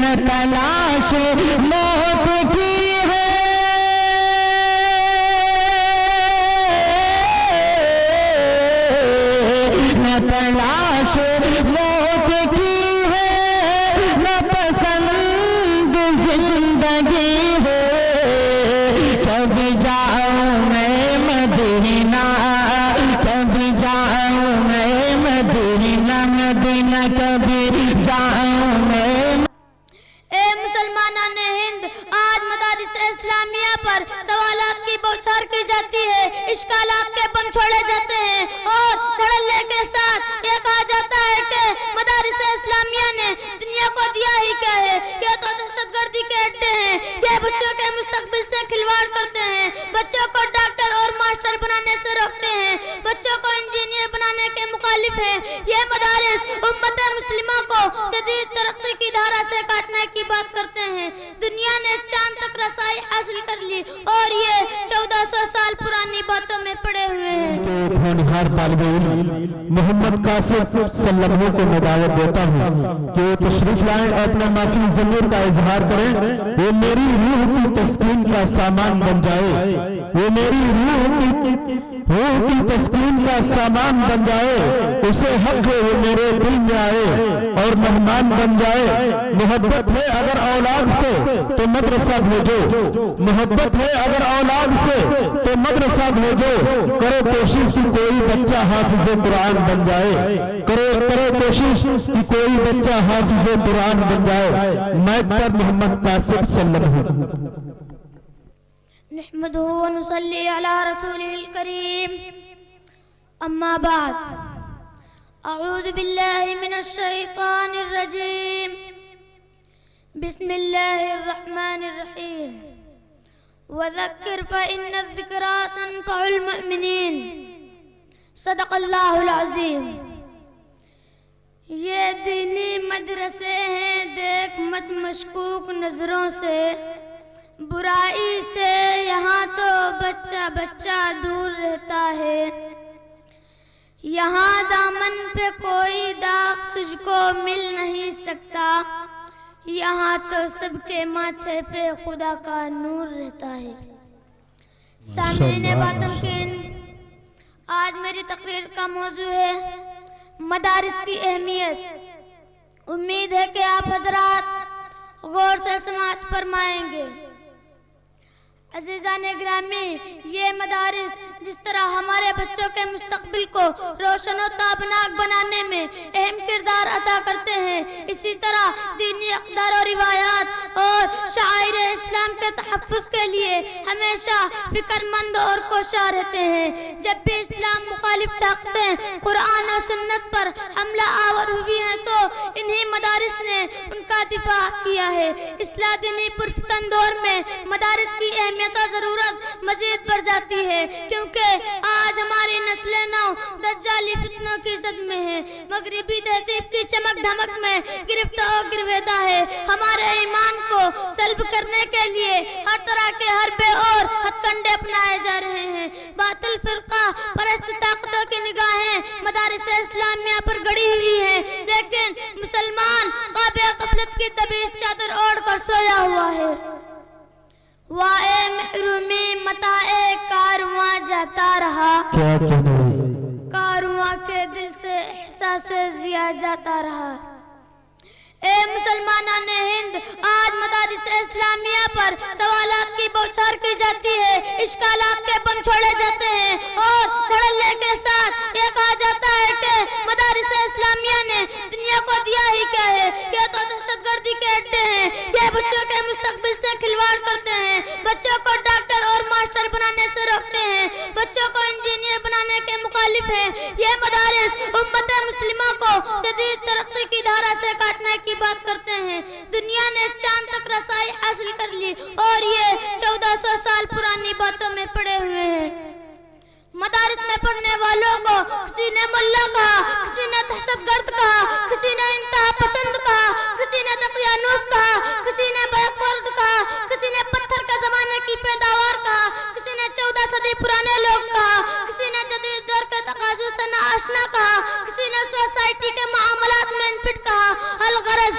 نہ تلاش موت کی ہے نہ تلاش موت کی ہے نہ پسند زندگی ہے کبھی جاؤں میں مدینہ کبھی جاؤں میں مدینہ مدینہ کبھی جاؤں میں اے مسلمانان ہند، آج مدارس اسلامیہ پر سوالات کی بوچھار کی جاتی ہے، اشکالات کے بم چھوڑے جاتے ہیں اور دھڑلے کے ساتھ یہ کہا جاتا ہے کہ مدارس اسلامیہ نے دنیا کو دیا ہی کیا ہے، یہ تو دہشت گردی کے اڈے ہیں، یہ بچوں کے مستقبل سے کھلواڑ کرتے ہیں، بچوں کو ڈاکٹر اور ماسٹر بنانے سے روکتے ہیں، بچوں کو انجینئر بنانے کے مخالف ہیں۔ یہ مدارس امت مسلمہ کو جدید ترقی کی دھارا سے کاٹنے کی بات کرتے ہیں۔ دنیا نے چاند تک رسائی حاصل کر لی اور یہ 1400 سال پرانی باتوں میں پڑے ہوئے ہیں۔ ایک ہونہار طالب علم محمد قاسم صلی اللہ کو میں دعوت دیتا ہوں کہ وہ تشریف لائیں اور اپنا معافی ضمیر کا اظہار کریں۔ وہ میری روح کی تسکین کا سامان بن جائے، وہ میری روح کی تسکین کا سامان بن جائے، اسے حق ہے وہ میرے دل میں آئے اور مہمان بن جائے۔ محبت ہے اگر اولاد سے تو مدرسہ بھیجو، محبت ہے اگر اولاد سے تو مدرسہ بھیجو، کرو کوشش کہ کوئی بچہ حافظ قرآن بن جائے، کرو کوشش کہ کوئی بچہ حافظ قرآن بن جائے۔ میں پر محمد قاسم صلی اللہ علیہ وسلم۔ نحمده ونصلي على رسوله الكريم، أما بعد، أعوذ بالله من الشيطان الرجيم، بسم الله الرحمن الرحيم، وذكر فإن الذكرى تنفع المؤمنين، صدق اللہ العظیم۔ یہ دینی مدرسے ہیں، دیکھ مت مشکوک نظروں سے، برائی سے یہاں تو بچہ بچہ دور رہتا ہے، یہاں دامن پہ کوئی داغ تجھ کو مل نہیں سکتا، یہاں تو سب کے ماتھے پہ خدا کا نور رہتا ہے۔ سامعین باتمکن، آج میری تقریر کا موضوع ہے مدارس کی اہمیت۔ امید ہے کہ آپ حضرات غور سے سماعت فرمائیں گے۔ عزیزان گرامی، یہ مدارس جس طرح ہمارے بچوں کے مستقبل کو روشن و تابناک بنانے میں اہم کردار ادا کرتے ہیں، اسی طرح دینی اقدار و روایات اور شعائر اسلام کے تحفظ کے لیے ہمیشہ فکر مند اور کوشاں رہتے ہیں۔ جب بھی اسلام مخالف طاقتیں قرآن و سنت پر حملہ آور ہوئی ہیں تو انہی مدارس نے ان کا دفاع کیا ہے۔ اصلاح دینی پرفتن دور میں مدارس کی اہمیت و ضرورت مزید بڑھ جاتی ہے، کیونکہ آج ہماری نسل نو دجالی فتنوں کی زد میں ہے، مغربی تہذیب کی چمک دھمک میں گرفتہ و گرویدہ ہے۔ ہمارے ایمان کو سلب کرنے کے لیے ہر طرح کے حربے اور ہتھ کنڈے اپنائے جا رہے ہیں۔ باطل فرقہ پرست طاقتوں کی نگاہیں مدارس اسلامیہ پر گڑی ہوئی ہیں، لیکن مسلمان خواب غفلت کی تبیش چادر اوڑھ کر سویا ہوا ہے۔ وائے محرومی متاع کارواں جاتا رہا، کارواں کے دل سے احساس ضیاء جاتا رہا۔ اے مسلمانان ہند، آج مدارس اسلامیہ پر سوالات کی بوچھار کی جاتی ہے، اشکالات کے بم چھوڑے جاتے ہیں اور دھڑلے کے ساتھ یہ کہا جاتا ہے کہ مدارس اسلامیہ نے دنیا کو دیا ہی کیا ہے، یہ تو دہشت گردی کے اڈے ہیں، یہ بچوں کے مستقبل سے کھلواڑ کرتے ہیں، بچوں کو ڈاکٹر اور ماسٹر بنانے سے روکتے ہیں، بچوں کو انجینئر بنانے کے مخالف ہیں۔ یہ مدارس امت مسلمہ کو جدید ترقی کی دھارا سے کاٹنے کی بات کرتے ہیں۔ دنیا نے چاند تک رسائی حاصل کر لی اور یہ 1400 سال پرانی باتوں میں پڑے ہوئے ہیں۔ مدارس میں پڑھنے والوں کو کسی نے ملا کہا، کسی نے دہشت گرد کہا، کسی نے انتہا پسند کہا، کسی نے دقیانوس کہا، کسی نے بیکورڈ کہا، کسی نے پتھر کے زمانے کی پیداوار کہا، کسی نے 14 صدی پرانے لوگ کہا، کسی نے جدید دور کے تقاضوں سے ناآشنا کہا، کسی نے سوسائٹی کے معاملات میں انفٹ کہا۔ الغرض